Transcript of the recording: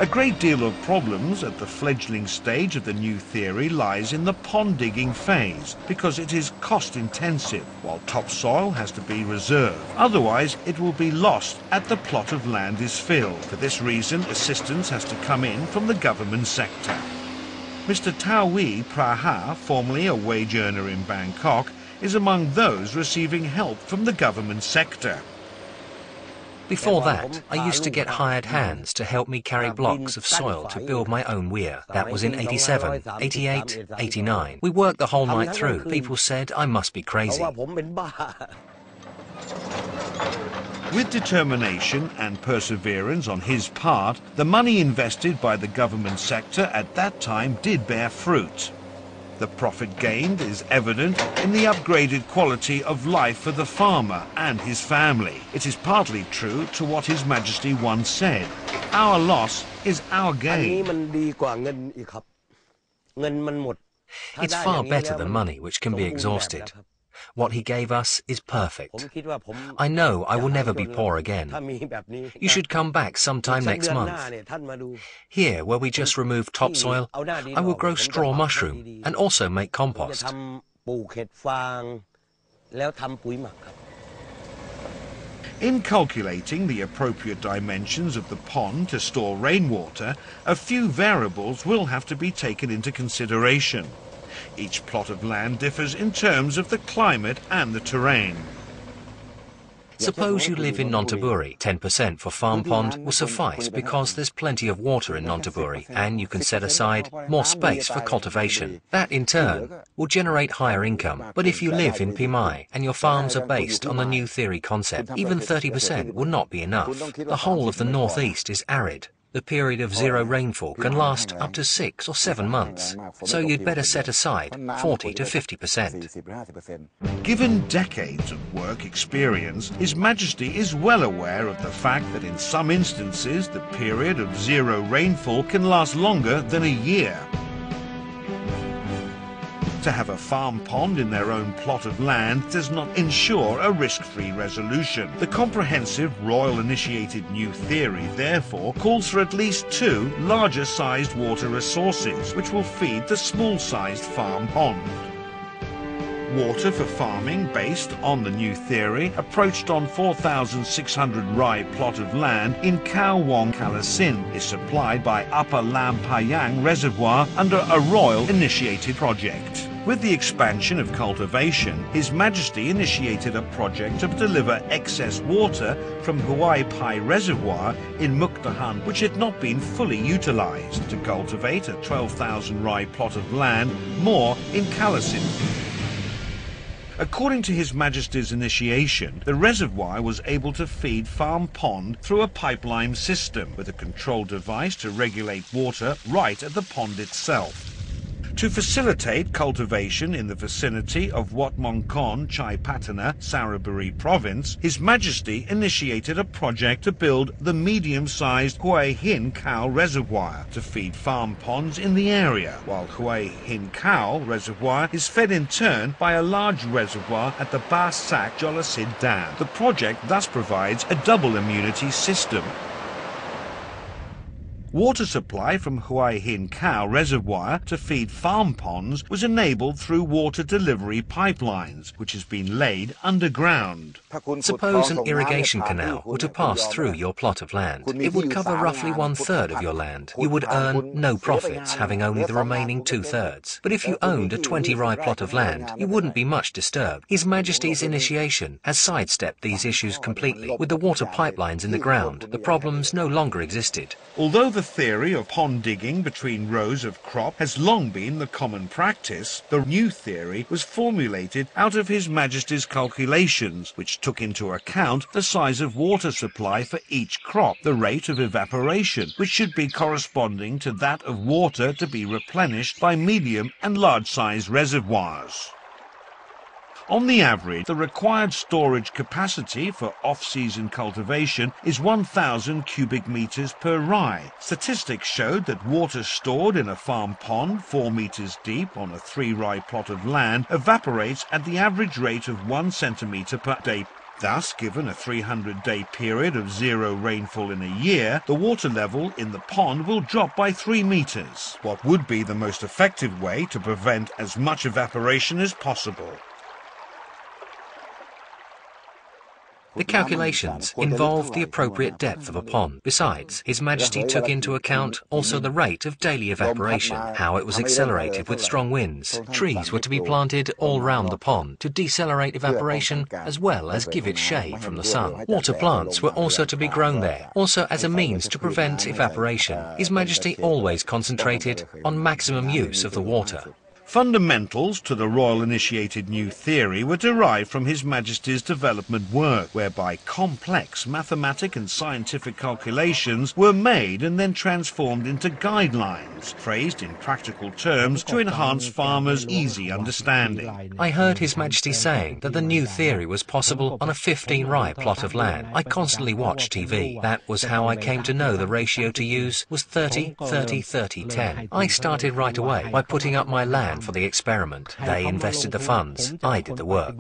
A great deal of problems at the fledgling stage of the new theory lies in the pond digging phase, because it is cost intensive, while topsoil has to be reserved. Otherwise, it will be lost at the plot of land is filled. For this reason, assistance has to come in from the government sector. Mr. Tawi Praha, formerly a wage earner in Bangkok, is among those receiving help from the government sector. Before that, I used to get hired hands to help me carry blocks of soil to build my own weir. That was in 87, 88, 89. We worked the whole night through. People said I must be crazy. With determination and perseverance on his part, the money invested by the government sector at that time did bear fruit. The profit gained is evident in the upgraded quality of life for the farmer and his family. It is partly true to what His Majesty once said: our loss is our gain. It's far better than money, which can be exhausted. What he gave us is perfect. I know I will never be poor again. You should come back sometime next month. Here, where we just removed topsoil, I will grow straw mushroom and also make compost. In calculating the appropriate dimensions of the pond to store rainwater, a few variables will have to be taken into consideration. Each plot of land differs in terms of the climate and the terrain. Suppose you live in Nonthaburi. 10% for farm pond will suffice because there's plenty of water in Nonthaburi, and you can set aside more space for cultivation. That, in turn, will generate higher income. But if you live in Pimai and your farms are based on the new theory concept, even 30% will not be enough. The whole of the northeast is arid. The period of zero rainfall can last up to 6 or 7 months, so you'd better set aside 40 to 50%. Given decades of work experience, His Majesty is well aware of the fact that in some instances the period of zero rainfall can last longer than a year. To have a farm pond in their own plot of land does not ensure a risk-free resolution. The comprehensive royal-initiated new theory, therefore, calls for at least 2 larger-sized water resources, which will feed the small-sized farm pond. Water for farming, based on the new theory, approached on 4,600 rai plot of land in Khao Wong Kalasin, is supplied by Upper Lam Payang Reservoir under a royal-initiated project. With the expansion of cultivation, His Majesty initiated a project to deliver excess water from Huai Pai Reservoir in Mukdahan, which had not been fully utilized, to cultivate a 12,000 rai plot of land more in Kalasin. According to His Majesty's initiation, the reservoir was able to feed farm pond through a pipeline system with a control device to regulate water right at the pond itself. To facilitate cultivation in the vicinity of Wat Mongkon, Chai Patana, Saraburi Province, His Majesty initiated a project to build the medium-sized Hue Hin Khao Reservoir to feed farm ponds in the area, while Hue Hin Khao Reservoir is fed in turn by a large reservoir at the Ba Sak Jolasid Dam. The project thus provides a double immunity system. Water supply from Hue Hin Khao Reservoir to feed farm ponds was enabled through water delivery pipelines, which has been laid underground. Suppose an irrigation canal were to pass through your plot of land. It would cover roughly 1/3 of your land. You would earn no profits, having only the remaining 2/3. But if you owned a 20 rai plot of land, you wouldn't be much disturbed. His Majesty's initiation has sidestepped these issues completely. With the water pipelines in the ground, the problems no longer existed. Although the theory of pond digging between rows of crop has long been the common practice, the new theory was formulated out of His Majesty's calculations, which took into account the size of water supply for each crop, the rate of evaporation, which should be corresponding to that of water to be replenished by medium and large-sized reservoirs. On the average, the required storage capacity for off-season cultivation is 1,000 cubic meters per rai. Statistics showed that water stored in a farm pond 4 meters deep on a 3 rai plot of land evaporates at the average rate of 1 centimeter per day. Thus, given a 300-day period of zero rainfall in a year, the water level in the pond will drop by 3 meters, what would be the most effective way to prevent as much evaporation as possible. The calculations involved the appropriate depth of a pond. Besides, His Majesty took into account also the rate of daily evaporation, how it was accelerated with strong winds. Trees were to be planted all round the pond to decelerate evaporation as well as give it shade from the sun. Water plants were also to be grown there, also as a means to prevent evaporation. His Majesty always concentrated on maximum use of the water. Fundamentals to the Royal Initiated New Theory were derived from His Majesty's development work, whereby complex mathematic and scientific calculations were made and then transformed into guidelines, phrased in practical terms to enhance farmers' easy understanding. I heard His Majesty saying that the new theory was possible on a 15-rai plot of land. I constantly watched TV. That was how I came to know the ratio to use was 30, 30, 30, 10. I started right away by putting up my land for the experiment. They invested the funds. I did the work.